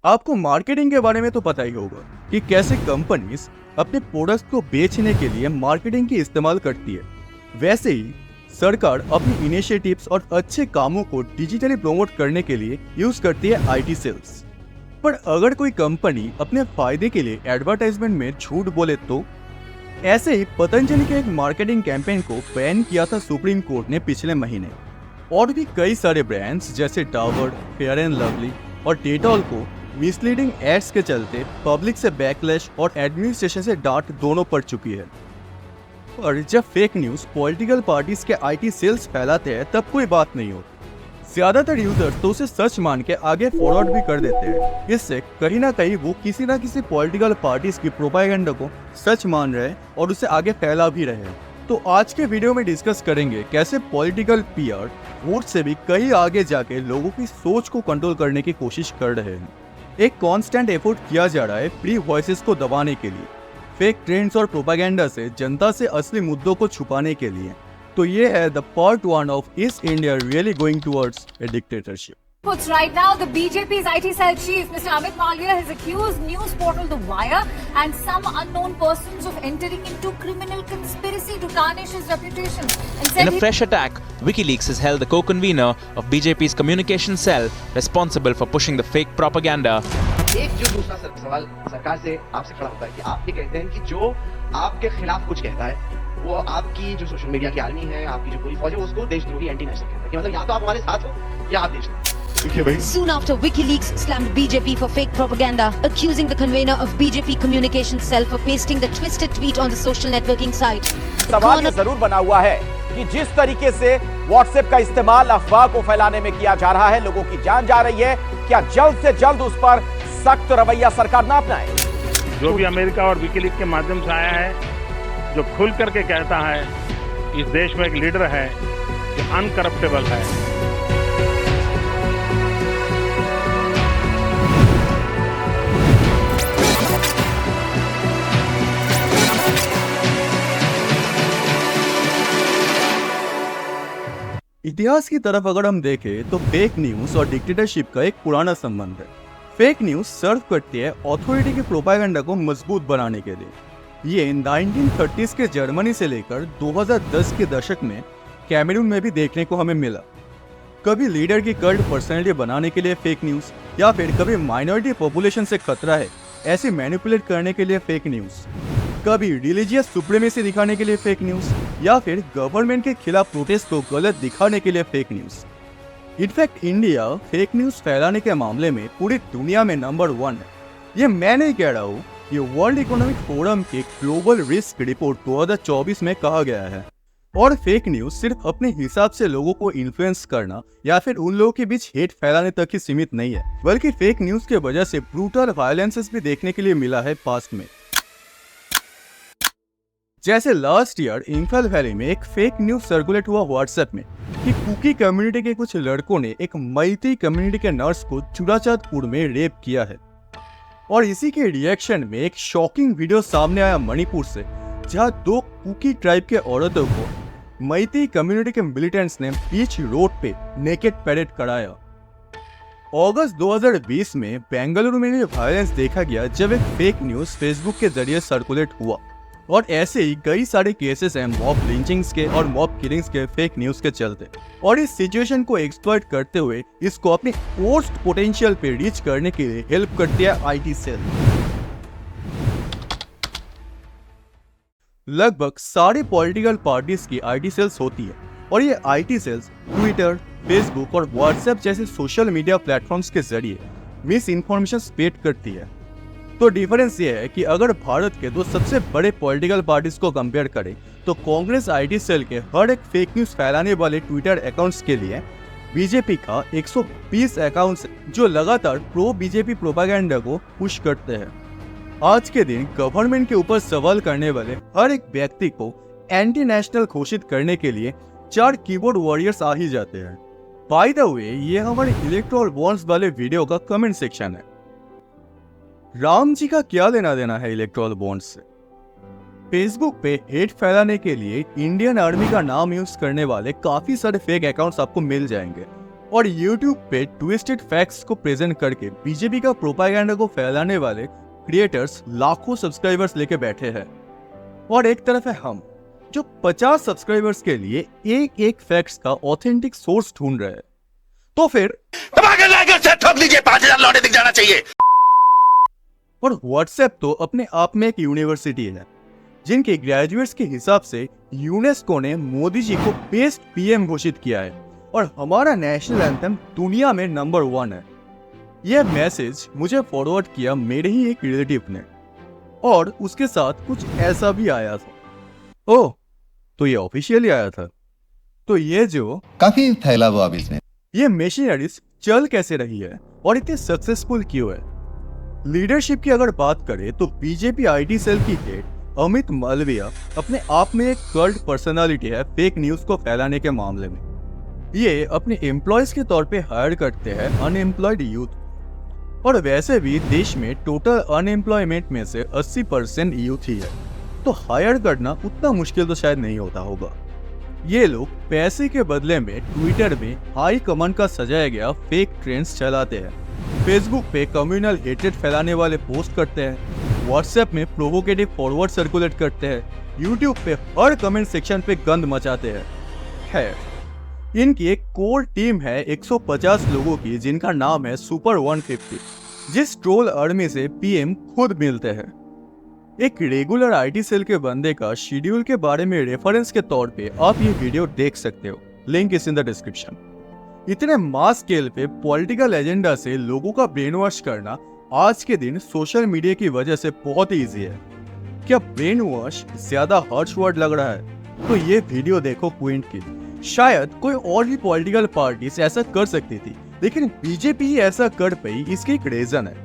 आपको मार्केटिंग के बारे में तो पता ही होगा कि कैसे कंपनीज अपने प्रोडक्ट्स को बेचने के लिए मार्केटिंग की इस्तेमाल करती है। वैसे ही सरकार अपनी इनिशिएटिव्स और अच्छे कामों को डिजिटली प्रमोट करने के लिए यूज करती है आईटी सेल्स। पर अगर कोई कंपनी अपने फायदे के लिए एडवर्टाइजमेंट में झूठ बोले तो ऐसे ही पतंजलि के एक मार्केटिंग कैंपेन को बैन किया था सुप्रीम कोर्ट ने पिछले महीने। और भी कई सारे ब्रांड्स जैसे डाबर, फेयर एंड लवली और डेटॉल को मिसलीडिंग एड्स के चलते पब्लिक से बैकलैश और एडमिनिस्ट्रेशन से डांट दोनों पड़ चुकी है। और जब फेक न्यूज पॉलिटिकल पार्टीज के आईटी सेल्स फैलाते हैं तब कोई बात नहीं होती। ज्यादातर यूजर्स तो उसे सच मान के आगे फॉरवर्ड भी कर देते हैं। इससे कहीं ना कहीं वो किसी ना किसी पॉलिटिकल पार्टीज की प्रोपेगेंडा को सच मान रहे हैं और उसे आगे फैला भी रहे हैं। तो आज के वीडियो में डिस्कस करेंगे कैसे पॉलिटिकल पीआर वोट से भी कहीं आगे जाके लोगों की सोच को कंट्रोल करने की कोशिश कर रहे हैं। एक कांस्टेंट एफर्ट किया जा रहा है फ्री वॉइसेस को दबाने के लिए, फेक ट्रेंड्स और प्रोपेगेंडा से जनता से असली मुद्दों को छुपाने के लिए। तो ये है the part 1 of is India really going towards a dictatorship. Right now, the BJP's IT cell chief, Mr. Amit Malviya, has accused news portal The Wire and some unknown persons of entering into criminal conspiracy to tarnish his reputation. In a fresh attack, WikiLeaks has held the co-convener of BJP's communication cell responsible for pushing the fake propaganda. एक जो दूसरा सवाल सरकार से आपसे खड़ा होता है कि आप ये कहते हैं कि जो आपके खिलाफ कुछ कहता है वो आपकी जो सोशल मीडिया की आर्मी है, आपकी जो पूरी फौज है, उसको देशद्रोही एंटी नेशनल कहता है कि मतलब या तो आप हमारे साथ हो या आप देशद्रोही। Soon after, WikiLeaks slammed BJP for fake propaganda, accusing the convener of BJP communication cell for pasting the twisted tweet on the social networking site. सवाल ये जरूर बना हुआ है कि जिस तरीके से व्हाट्सएप का इस्तेमाल अफवाह को फैलाने में किया जा रहा है, लोगों की जान जा रही है, क्या जल्द से जल्द उस पर सख्त रवैया सरकार न अपनाए? जो भी अमेरिका और विकिलीक्स के माध्यम से आया है, जो खुल करके कहता है इस देश में एक लीडर है जो अनकरप्टेबल है। इतिहास की तरफ अगर हम देखें तो फेक न्यूज और डिक्टेटरशिप का एक पुराना संबंध है। फेक न्यूज सर्व करती है अथॉरिटी की प्रोपेगेंडा को मजबूत बनाने के लिए। ये 1930s के जर्मनी से लेकर 2010 के दशक में कैमरून में भी देखने को हमें मिला। कभी लीडर की कल्ट पर्सनैलिटी बनाने के लिए फेक न्यूज, या फिर कभी माइनॉरिटी पॉपुलेशन से खतरा है ऐसे मैनिपुलेट करने के लिए फेक न्यूज, कभी रिलीजियस सुप्रीमेसी दिखाने के लिए फेक न्यूज, या फिर गवर्नमेंट के खिलाफ प्रोटेस्ट को गलत दिखाने के लिए fake news. In fact India fake news फैलाने के मामले में पूरी दुनिया में नंबर 1 है। ये मैं नहीं कह रहा हूँ, ये वर्ल्ड इकोनॉमिक फोरम के ग्लोबल रिस्क रिपोर्ट 2024 में कहा गया है। और फेक न्यूज सिर्फ अपने हिसाब से लोगों को इन्फ्लुएंस करना या फिर उन लोगों के बीच हेट फैलाने तक ही सीमित नहीं है, बल्कि फेक न्यूज के वजह से ब्रूटल वायलेंसेस भी देखने के लिए मिला है पास्ट में। जैसे लास्ट ईयर इम्फाल वैली में एक फेक न्यूज सर्कुलेट हुआ व्हाट्सएप में कि कुकी कम्युनिटी के कुछ लड़कों ने एक मैती कम्युनिटी के नर्स को चुराचांदपुर में रेप किया है। और इसी के रिएक्शन में एक शॉकिंग वीडियो सामने आया मणिपुर से, जहां 2 कुकी ट्राइब के औरतों को मैती कम्युनिटी के मिलिटेंट्स ने बीच रोड पे नेकेड पैरेड कराया। अगस्त 2020 में बेंगलुरु में भी वायलेंस देखा गया जब एक फेक न्यूज फेसबुक के जरिए सर्कुलेट हुआ। और ऐसे ही कई सारे केसेस हैं मॉब लिंचिंग्स के और मॉब किलिंग्स के फेक न्यूज के चलते। और इस सिचुएशन को एक्सप्लॉइट करते हुए इसको अपने पोस्ट पोटेंशियल पे रीच करने के लिए हेल्प करती है आईटी सेल। लगभग सारे पॉलिटिकल पार्टीज की आईटी सेल्स होती है और ये आईटी सेल्स ट्विटर, फेसबुक और व्हाट्सएप जैसे सोशल मीडिया प्लेटफॉर्म्स के जरिए मिस इन्फॉर्मेशन स्प्रेड करती है। तो डिफरेंस ये है कि अगर भारत के 2 सबसे बड़े पॉलिटिकल पार्टीज को कंपेयर करें तो कांग्रेस आईटी सेल के हर एक फेक न्यूज फैलाने वाले ट्विटर अकाउंट्स के लिए बीजेपी का 120 अकाउंट्स जो लगातार प्रो बीजेपी प्रोपेगेंडा को पुश करते हैं। आज के दिन गवर्नमेंट के ऊपर सवाल करने वाले हर एक व्यक्ति को एंटी नेशनल घोषित करने के लिए 4 कीबोर्ड वॉरियर्स आ ही जाते हैं। बाय द वे, ये हमारे इलेक्ट्रोल बॉन्ड्स वाले वीडियो का कमेंट सेक्शन है। राम जी का क्या लेना देना है इलेक्ट्रोल बॉन्ड्स से? फेसबुक पे हेट फैलाने के लिए इंडियन आर्मी का नाम यूज करने वाले काफी सारे फेक अकाउंट्स आपको मिल जाएंगे और YouTube पे ट्विस्टेड फैक्ट्स को प्रेजेंट करके बीजेपी का प्रोपागेंडा को फैलाने वाले क्रिएटर्स लाखों सब्सक्राइबर्स लेके बैठे हैं। और एक तरफ है हम, जो 50 सब्सक्राइबर्स के लिए एक एक फैक्ट्स का ऑथेंटिक सोर्स ढूंढ रहे हैं। तो फिर ठोक लीजिए, 5000 लौटे दिख जाना चाहिए। और व्हाट्सएप तो अपने आप में एक यूनिवर्सिटी है, जिनके ग्रेजुएट्स के हिसाब से यूनेस्को ने मोदी जी को बेस्ट पीएम घोषित किया है और हमारा नेशनल एंथम दुनिया में नंबर 1 है। यह मैसेज मुझे फॉरवर्ड किया मेरे ही एक रिलेटिव ने, और उसके साथ कुछ ऐसा भी आया था। ओह, तो ये ऑफिशियली आया था। तो ये जो काफी फैला हुआ बिजनेस, ये मशीनरीज चल कैसे रही है और इतने सक्सेसफुल क्यों है? लीडरशिप की अगर बात करें तो बीजेपी आईटी सेल की हेड अमित मालविया अपने आप में एक कल्ट पर्सनालिटी है फेक न्यूज को फैलाने के मामले में। ये अपने एम्प्लॉयज के तौर पे हायर करते हैं अनएम्प्लॉयड यूथ, और वैसे भी देश में टोटल अनएम्प्लॉयमेंट में से 80% यूथ ही है, तो हायर करना उतना मुश्किल तो शायद नहीं होता होगा। ये लोग पैसे के बदले में ट्विटर में हाई कमांड का सजाया गया फेक ट्रेंड्स चलाते हैं, फेसबुक पे कम्युनल हेट्रेड फैलाने वाले पोस्ट करते हैं, व्हाट्सएप में प्रोवोकेटिव फॉरवर्ड सर्कुलेट करते हैं, यूट्यूब पे हर कमेंट सेक्शन पे गंद मचाते हैं। खैर, इनकी एक कोर टीम है 150 लोगों की, जिनका नाम है सुपर 150, जिस ट्रोल आर्मी से पीएम खुद मिलते हैं। एक रेगुलर आईटी सेल के बंदे का शेड्यूल के बारे में रेफरेंस के तौर पे आप ये वीडियो देख सकते हो, link is in the description. इतने मास स्केल पे पॉलिटिकल एजेंडा से लोगों का ब्रेन वॉश करना आज के दिन सोशल मीडिया की वजह से बहुत ही ईजी है। क्या ब्रेन वॉश ज्यादा हर्ष वर्ड लग रहा है? तो ये वीडियो देखो क्विंट की। शायद कोई और भी पॉलिटिकल पार्टी ऐसा कर सकती थी, लेकिन बीजेपी ही ऐसा कर पाई, इसकी एक रीजन है।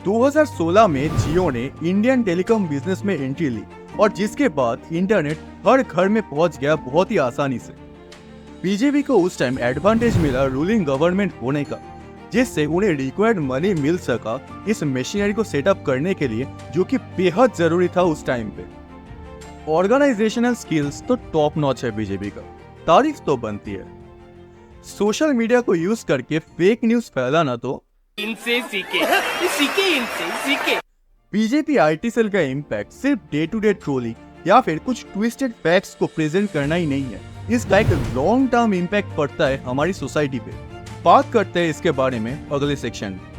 2016 में जियो ने इंडियन टेलीकॉम बिजनेस में एंट्री ली, और जिसके बाद इंटरनेट हर घर में पहुंच गया बहुत ही आसानी से। बीजेपी को उस टाइम एडवांटेज मिला रूलिंग गवर्नमेंट होने का, जिससे उन्हें रिक्वायर्ड मनी मिल सका इस मशीनरी को सेटअप करने के लिए, जो कि बेहद जरूरी था उस टाइम पे। ऑर्गेनाइजेशनल स्किल्स तो टॉप नॉच है बीजेपी का, तारीफ तो बनती है। सोशल मीडिया को यूज करके फेक न्यूज फैलाना तो इनसे सीखे। बीजेपी आईटी सेल का इम्पैक्ट सिर्फ डे टू डे ट्रोलिंग या फिर कुछ ट्विस्टेड फैक्ट्स को प्रेजेंट करना ही नहीं है, इसका एक लॉन्ग टर्म इम्पैक्ट पड़ता है हमारी सोसाइटी पे। बात करते हैं इसके बारे में अगले सेक्शन में।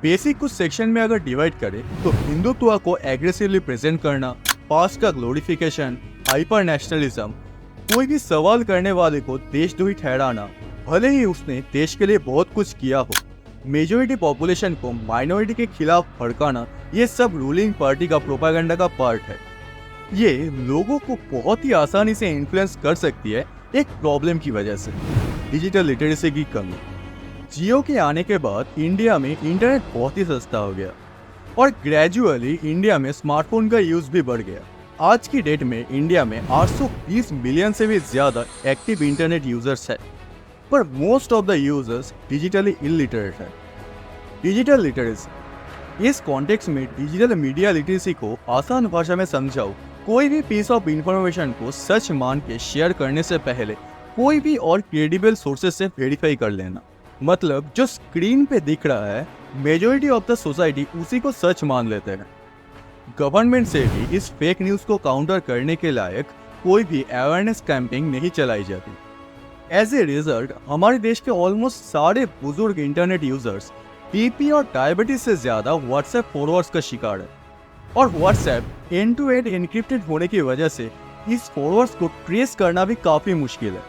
बेसिक कुछ सेक्शन में अगर डिवाइड करें तो हिंदुत्व को एग्रेसिवली प्रेजेंट करना, पास्ट का ग्लोरिफिकेशन, हाइपर नेशनलिज्म, कोई भी सवाल करने वाले को देशद्रोही ठहराना, भले ही उसने देश के लिए बहुत कुछ किया हो, मेजॉरिटी पॉपुलेशन को माइनॉरिटी के खिलाफ भड़काना, ये सब रूलिंग पार्टी का प्रोपागेंडा का पार्ट है। ये लोगों को बहुत ही आसानी से इन्फ्लुएंस कर सकती है एक प्रॉब्लम की वजह से, डिजिटल लिटरेसी की कमी। जियो के आने के बाद इंडिया में इंटरनेट बहुत ही सस्ता हो गया, और ग्रेजुअली इंडिया में स्मार्टफोन का यूज भी बढ़ गया। आज की डेट में इंडिया में 820 मिलियन से भी ज्यादा एक्टिव इंटरनेट यूजर्स है, पर most of the users digitally illiterate है। डिजिटल लिटरेसी, इस कॉन्टेक्स्ट में डिजिटल मीडिया लिटरेसी को आसान भाषा में समझाओ, कोई भी पीस ऑफ इंफॉर्मेशन को सच मान के शेयर करने से पहले कोई भी और क्रेडिबल सोर्सेज से वेरीफाई कर लेना। मतलब जो स्क्रीन पे दिख रहा है, मेजॉरिटी ऑफ द सोसाइटी उसी को सच मान लेते हैं। गवर्नमेंट से भी इस फेक न्यूज को काउंटर करने के लायक कोई भी अवेयरनेस कैंपेन नहीं चलाई जाती। एज ए रिजल्ट हमारे देश के ऑलमोस्ट सारे बुजुर्ग इंटरनेट यूजर्स बीपी और डायबिटीज से ज्यादा व्हाट्सएप फॉरवर्ड्स का शिकार है, और WhatsApp end to end encrypted होने की वजह से इस फॉरवर्ड्स को ट्रेस करना भी काफी मुश्किल है।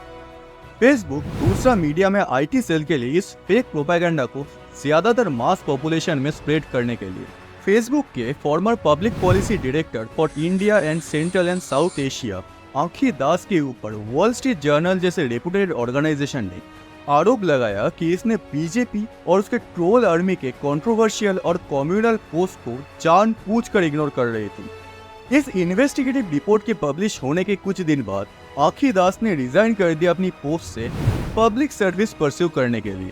फेसबुक दूसरा मीडिया में आईटी सेल के लिए इस फेक प्रोपेगेंडा को ज्यादातर मास पॉपुलेशन में स्प्रेड करने के लिए फेसबुक के farmer public policy director for India and central and south Asia आंखी दास के ऊपर वॉल स्ट्रीट जर्नल जैसे रेपुटेड ऑर्गेनाइजेशन ने आरोप लगाया कि इसने बीजेपी और उसके ट्रोल आर्मी के कंट्रोवर्शियल और कम्युनल पोस्ट को जानबूझकर इग्नोर कर रही थी। इस इन्वेस्टिगेटिव रिपोर्ट के पब्लिश होने के कुछ दिन बाद आंखी दास ने रिजाइन कर दिया अपनी पोस्ट से पब्लिक सर्विस परस्यू करने के लिए।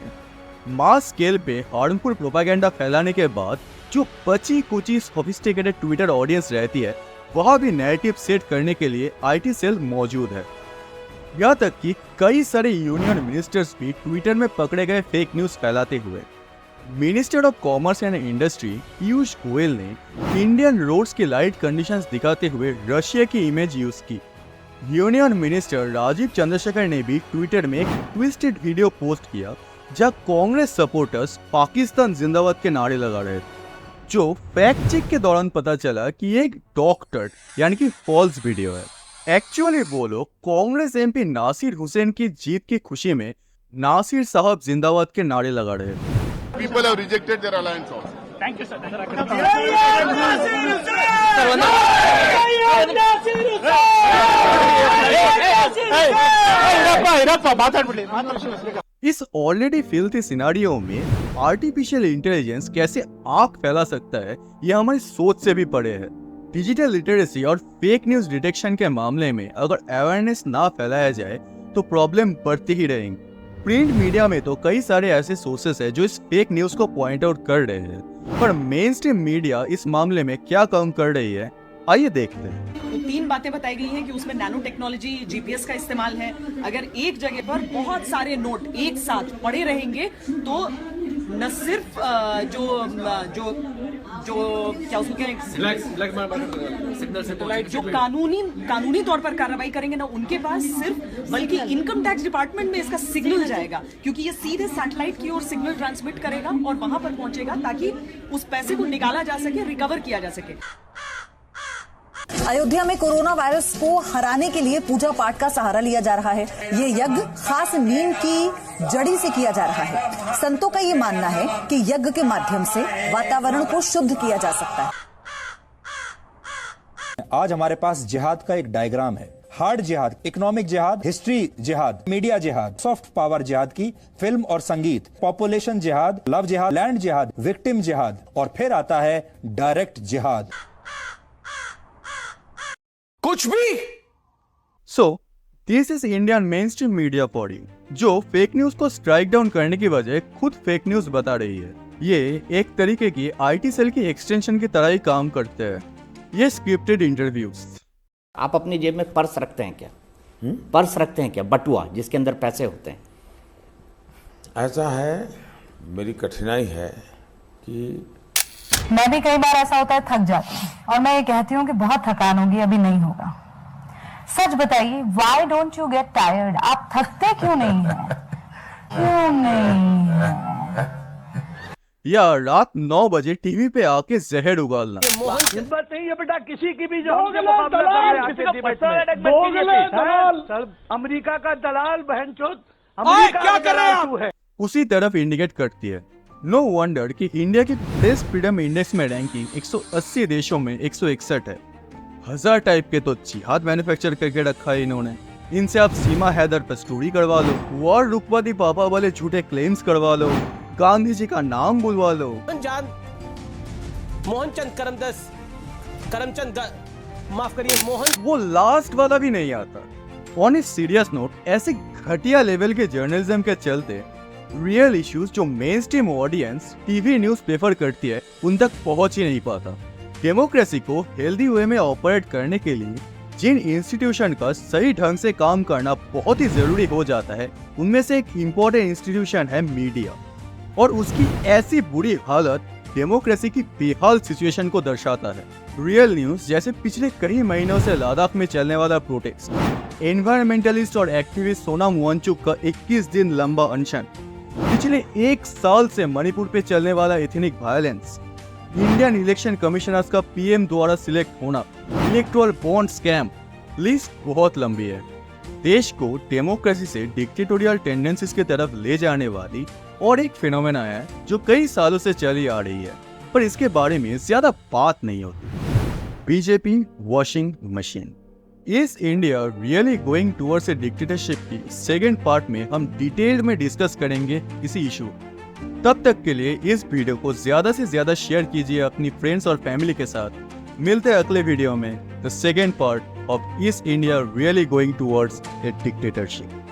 मास स्केल पे हार्मफुल प्रोपेगेंडा फैलाने के बाद जो बची कुची सोफिस्टिकेटेड ट्विटर ऑडियंस रहती है, वहां भी नैरेटिव सेट करने के लिए आईटी सेल मौजूद है। यहाँ तक कि कई सारे यूनियन मिनिस्टर्स भी ट्विटर में पकड़े गए फेक न्यूज फैलाते हुए। Minister of commerce and industry Piyush Goyal ने इंडियन रोड्स की लाइट कंडीशंस दिखाते हुए रशिया की इमेज यूज की। यूनियन मिनिस्टर राजीव चंद्रशेखर ने भी ट्विटर में एक ट्विस्टेड वीडियो पोस्ट किया जहां कांग्रेस सपोर्टर्स पाकिस्तान जिंदाबाद के नारे लगा रहे थे, जो फैक्ट चेक के दौरान पता चला कि ये एक डॉक्टर यानी कि फॉल्स वीडियो है। एक्चुअली वो लोग कांग्रेस एमपी नासिर हुसैन की जीत की खुशी में नासिर साहब जिंदाबाद के नारे लगा रहे थे। People have rejected their alliance also. इस ऑलरेडी फिल्थी सिनारियो में आर्टिफिशियल इंटेलिजेंस कैसे आग फैला सकता है, यह हमारी सोच से भी परे है। डिजिटल लिटरेसी और फेक न्यूज डिटेक्शन के मामले में अगर अवेयरनेस ना फैलाया जाए तो प्रॉब्लम बढ़ती ही रहेंगी। प्रिंट मीडिया में तो कई सारे ऐसे सोर्सेस हैं जो इस फेक न्यूज को पॉइंट आउट कर रहे हैं, पर मेन स्ट्रीम मीडिया इस मामले में क्या काम कर रही है, आइए देखते हैं। तो 3 बातें बताई गई हैं कि उसमें नैनो टेक्नोलॉजी, जीपीएस का इस्तेमाल है। अगर एक जगह पर बहुत सारे नोट एक साथ पड़े रहेंगे तो न सिर्फ जो क्या उसको जो कानूनी तौर पर कार्रवाई करेंगे ना उनके पास सिर्फ, बल्कि इनकम टैक्स डिपार्टमेंट में इसका सिग्नल जाएगा, क्योंकि ये सीधे सैटेलाइट की ओर सिग्नल ट्रांसमिट करेगा और वहां पर पहुंचेगा ताकि उस पैसे को निकाला जा सके, रिकवर किया जा सके। अयोध्या में कोरोना वायरस को हराने के लिए पूजा पाठ का सहारा लिया जा रहा है। ये यज्ञ खास नीम की जड़ी से किया जा रहा है। संतों का ये मानना है कि यज्ञ के माध्यम से वातावरण को शुद्ध किया जा सकता है। आज हमारे पास जिहाद का एक डायग्राम है। हार्ड जिहाद, इकोनॉमिक जिहाद, हिस्ट्री जिहाद, मीडिया जिहाद, सॉफ्ट पावर जिहाद की फिल्म और संगीत, पॉपुलेशन जिहाद, लव जिहाद, लैंड जिहाद, विक्टिम जिहाद, और फिर आता है डायरेक्ट जिहाद। कुछ भी। So this is Indian main stream media body जो फेक न्यूज को स्ट्राइक डाउन करने की बजाय खुद फेक न्यूज बता रही है। ये एक तरीके की आईटी सेल की एक्सटेंशन की तरह ही काम करते हैं। ये स्क्रिप्टेड इंटरव्यूज। आप अपनी जेब में पर्स रखते हैं क्या? पर्स रखते हैं क्या? बटुआ जिसके अंदर पैसे होते हैं। ऐसा है, मेरी कठिनाई है कि मैं भी कई बार ऐसा होता है थक जाती हूँ और मैं ये कहती हूँ कि बहुत थकान होगी, अभी नहीं होगा। सच बताइए, why don't you get tired? आप थकते क्यों नहीं हैं? क्यों नहीं? या रात 9 बजे टीवी पे आके जहर उगालना। हिम्मत नहीं है बेटा किसी की भी जो हमसे मुकाबला कर अमेरिका का दलाल बहनचोद क्या कर रहे हैं? उसी तरफ इंडिकेट करती है। नो वंडर कि इंडिया की प्रेस फ्रीडम इंडेक्स में रैंकिंग 180 देशों में 161 है। 1000 टाइप के तो जिहाद मैन्युफैक्चर करके रखा है इन्होंने। इनसे आप सीमा हैदर पर स्टोरी करवा लो, वॉर रुकवादी पापा वाले झूठे क्लेम्स करवा लो, गांधी जी का नाम बुलवा लो। मोहनचंद करमचंद माफ करिए मोहन, वो लास्ट वाला भी नहीं आता। ऑन ए सीरियस नोट, ऐसे घटिया लेवल के जर्नलिज्म के चलते रियल इश्यूज जो main stream audience TV news prefer करती है उन तक पहुंच ही नहीं पाता। डेमोक्रेसी को हेल्दी वे में ऑपरेट करने के लिए जिन इंस्टीट्यूशन का सही ढंग से काम करना बहुत ही जरूरी हो जाता है, उनमें से एक इम्पोर्टेंट इंस्टीट्यूशन है मीडिया, और उसकी ऐसी बुरी हालत डेमोक्रेसी की बेहाल सिचुएशन को दर्शाता है। रियल न्यूज जैसे पिछले कई महीनों से लद्दाख में चलने वाला प्रोटेस्ट, एनवायरमेंटलिस्ट और एक्टिविस्ट सोनम वांगचुक का 21 दिन लंबा अनशन, पिछले 1 साल से मणिपुर पे चलने वाला ethnic violence, Indian election commissioners का पीएम द्वारा सिलेक्ट होना, इलेक्टोरल बॉन्ड स्कैम, लिस्ट बहुत लंबी है। देश को डेमोक्रेसी से डिक्टेटोरियल टेंडेंसीज की तरफ ले जाने वाली और एक फिनोमेना है जो कई सालों से चली आ रही है, पर इसके बारे में ज्यादा बात नहीं होती। BJP washing machine. Is India really going towards a dictatorship की सेकेंड पार्ट में हम डिटेल में डिस्कस करेंगे इसी इशू। तब तक के लिए इस वीडियो को ज्यादा से ज्यादा शेयर कीजिए अपनी फ्रेंड्स और फैमिली के साथ। मिलते हैं अगले वीडियो में, the second part of is India really going towards a dictatorship.